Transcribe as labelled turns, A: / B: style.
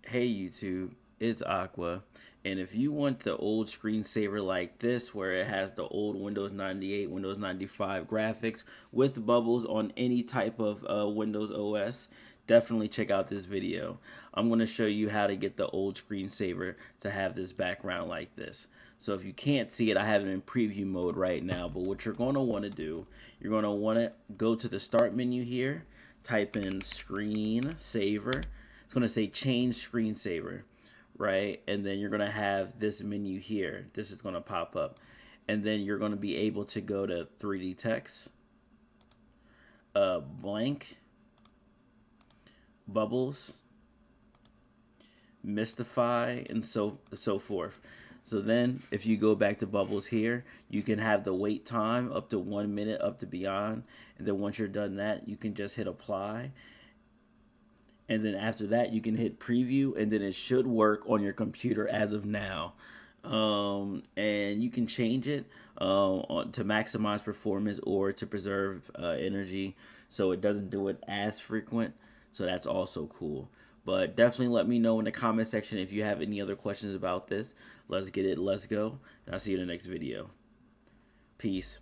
A: Hey YouTube, it's Aqua, and if you want the old screensaver like this, where it has the old Windows 98, Windows 95 graphics with bubbles on any type of Windows OS, definitely check out this video. I'm going to show you how to get the old screensaver to have this background like this. So if you can't see it, I have it in preview mode right now, but what you're going to want to do, you're going to want to go to the start menu here, type in screensaver. It's going to say change screensaver, right? And then you're going to have this menu here. This is going to pop up. And then you're going to be able to go to 3D text, blank, bubbles, mystify, and so forth. So then if you go back to bubbles here, you can have the wait time up to 1 minute up to beyond. And then once you're done that, you can just hit apply. And then after that, you can hit preview, and then it should work on your computer as of now. And you can change it to maximize performance or to preserve energy, so it doesn't do it as frequent. So that's also cool. But definitely let me know in the comment section if you have any other questions about this. Let's get it. Let's go. And I'll see you in the next video. Peace.